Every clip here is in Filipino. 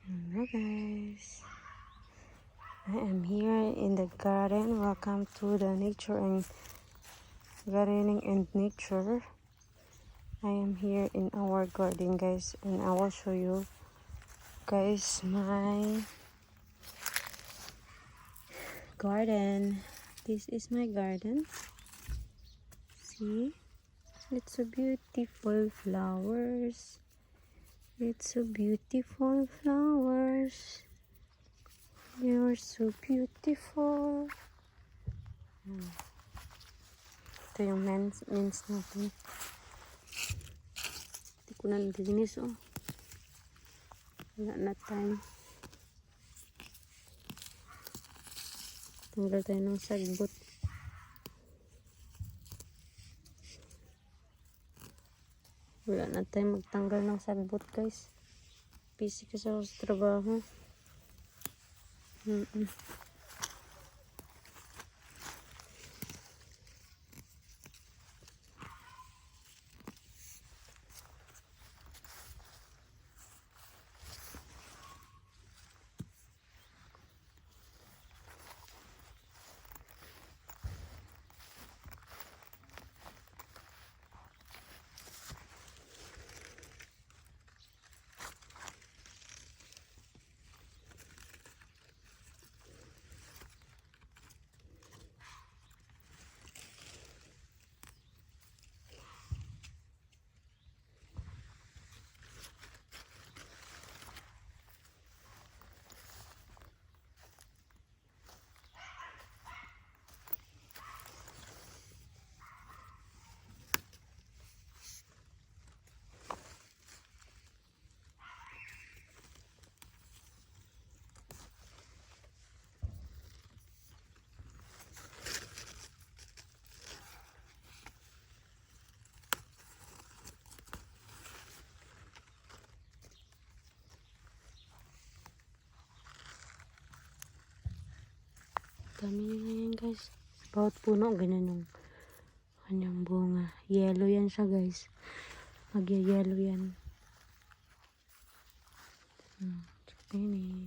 Hello guys, I am here in the garden. Welcome to the nature and gardening and nature. I am here in our garden guys, and I will show you guys my garden. This is my garden. See, it's so beautiful flowers. It's so beautiful flowers. You're so beautiful. Ito yung mens natin. Hindi ko na nagdinis oh. Wala na time. Tanggal tayo ng sagbot. Wala na tayo magtanggal ng sagbot guys. Busy kasi ako sa trabaho. Dami na yan guys. Bawat puno ganyan yung kanyang bunga. Yellow yan siya guys. Magya-yellow yan. Ini.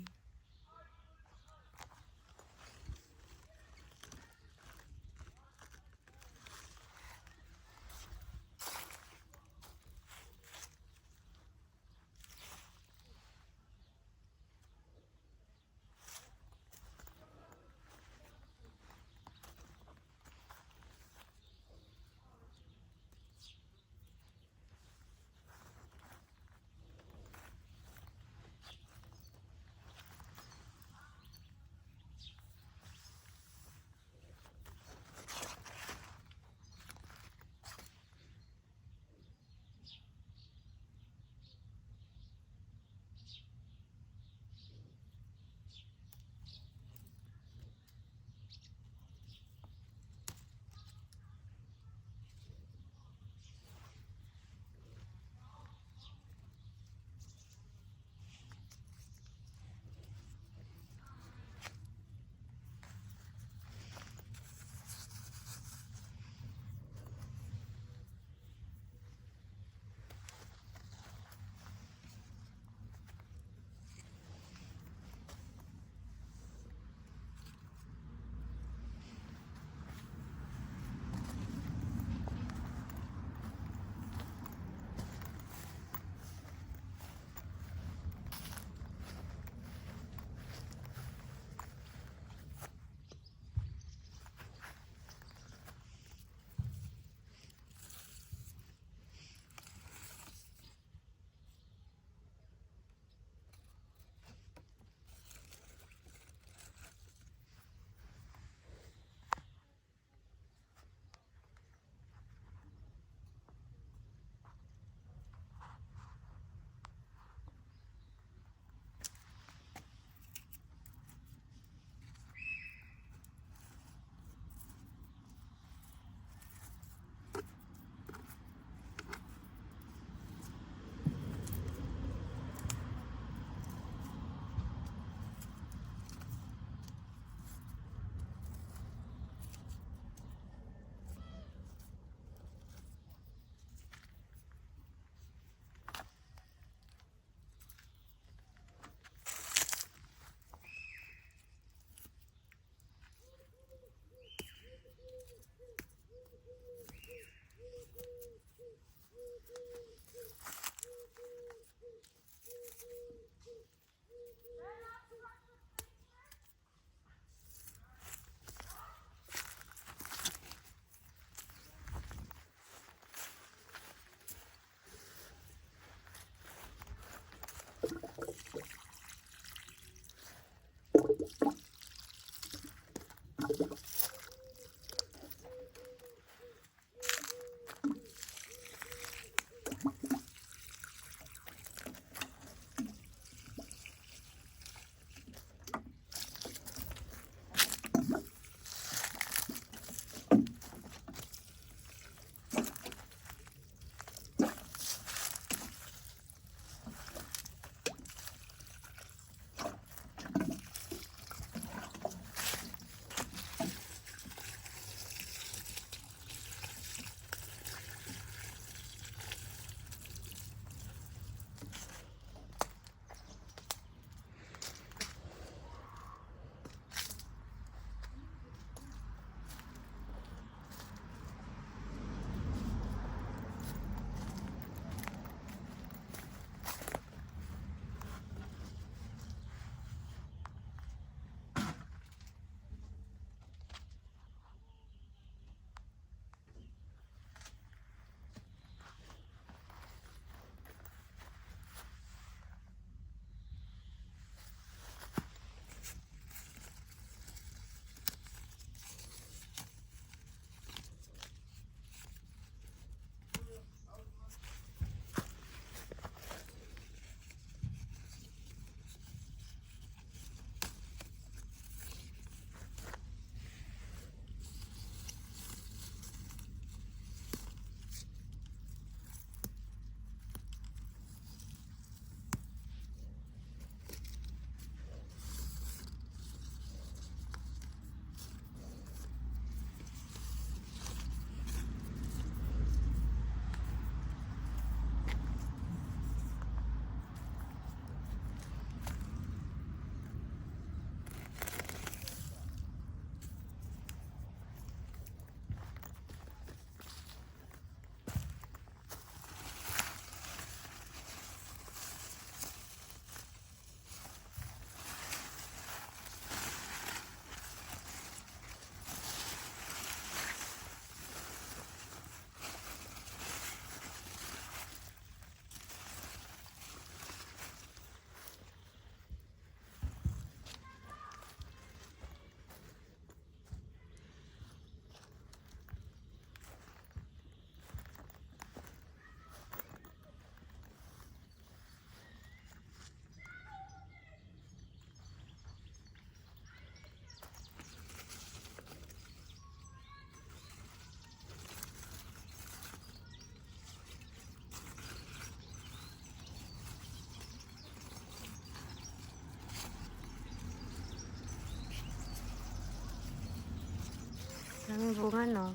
Daming bunga, no?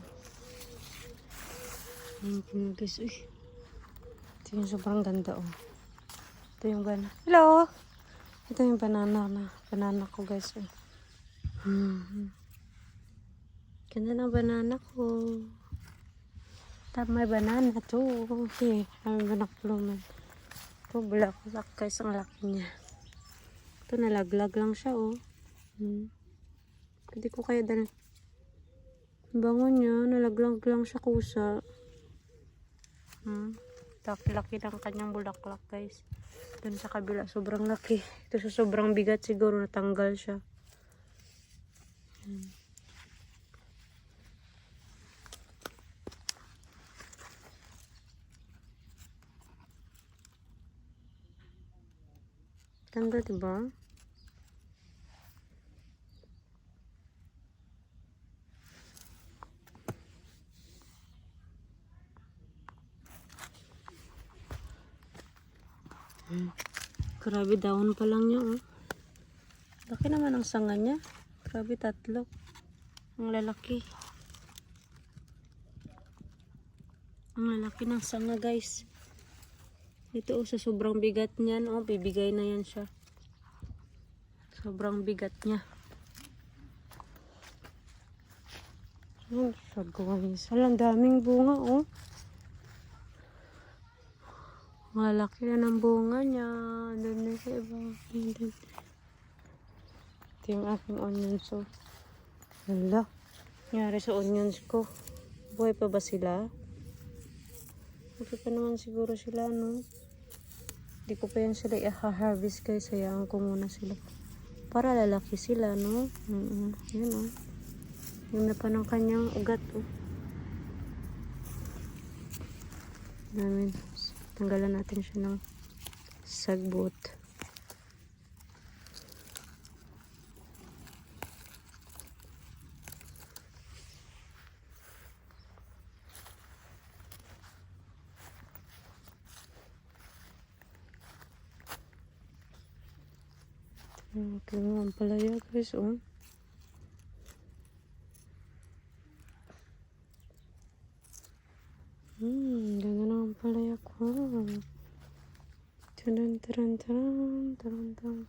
Ayun, guys. Uy. Ito yung sobrang ganda, oh. Ito yung banana. Hello! Ito yung banana ko, guys. Oh. Ganda ng banana ko. Tama, may banana to. Okay. May banana pluman. Ito, bulaklak, guys. Ang laki niya. Ito, nalaglag lang siya, oh. Pwede ko kaya dala. Bango niya, nalaglag lang siya kusa. Laki ng kanyang bulaklak, guys. Dun sa kabila, sobrang laki. Ito sa sobrang bigat, siguro natanggal siya. Ganda, diba? Grabe, dahon pa lang niya, oh. Laki naman ang sanga niya. Grabe, 3. Ang lalaki. Ang lalaki ng sanga, guys. Ito, oh, sa sobrang bigat niyan, oh, bibigay na yan siya. Sobrang bigat niya. Ang guys. Walang daming bunga, oh. Malaki na ng bunga niya. Doon na sa iba. Ito yung aking onions. So, hala. Nangyari sa onions ko. Buhay pa ba sila? Okay pa naman siguro sila, no? Di ko pa yan sila i-harvest guys. Hayaan ko muna sila. Para lalaki sila, no? Yun, oh. Yun na pa ng kanyang ugat, oh. Namin. Tanggalan natin siya ng sagbot. Okay mo ang palaya guys, oh. Ganda na ang palaya ko. Taran, taran, taran, taran, taran, taran.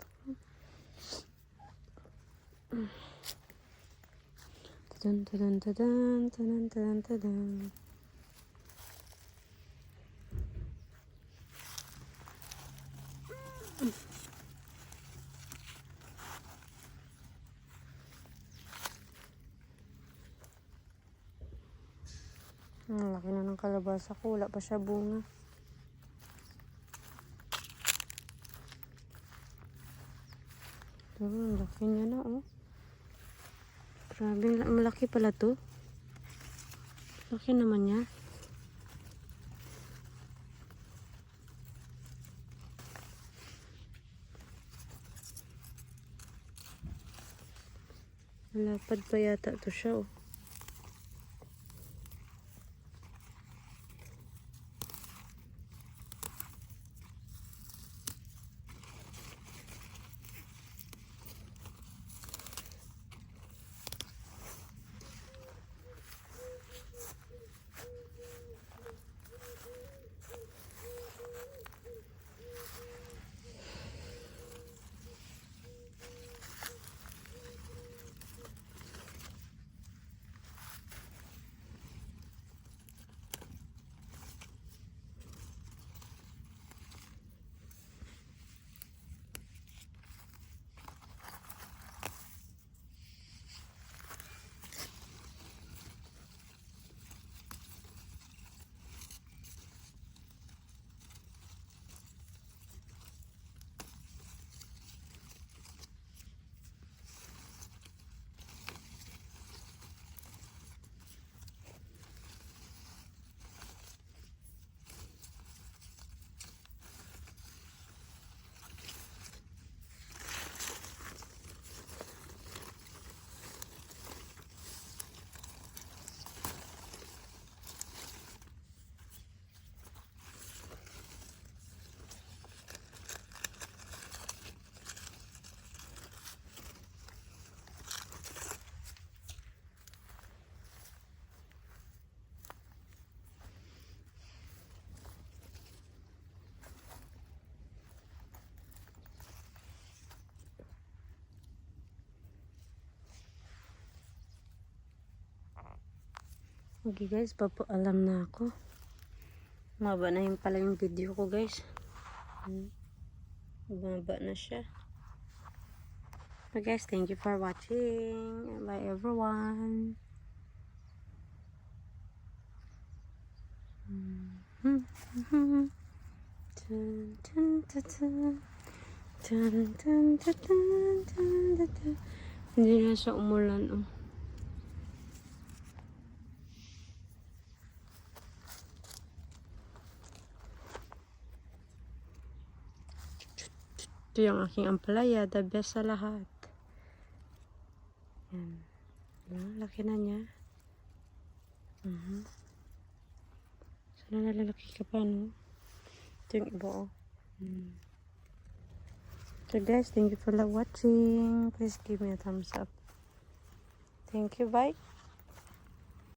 Tadan, tadan, tadan, tadan, tadan, tadan. Ang laki na ng kalabasa ko. Wala pa siya bunga. Ito, ang laki niya na, oh. Grabe, malaki pala to. Laki naman niya. Malapad pa yata to siya, oh. Okay guys, papaalam na ako. Maba na yung pala yung video ko guys. Maba na siya. So guys, thank you for watching. Bye everyone. Hindi na siya umulan, oh. Ito yung aking ampalaya, the best sa lahat. Yan. Laki na niya. Sana nalalaki ka pa, no? Ito yung iba, oh. So guys, thank you for watching. Please give me a thumbs up. Thank you, bye.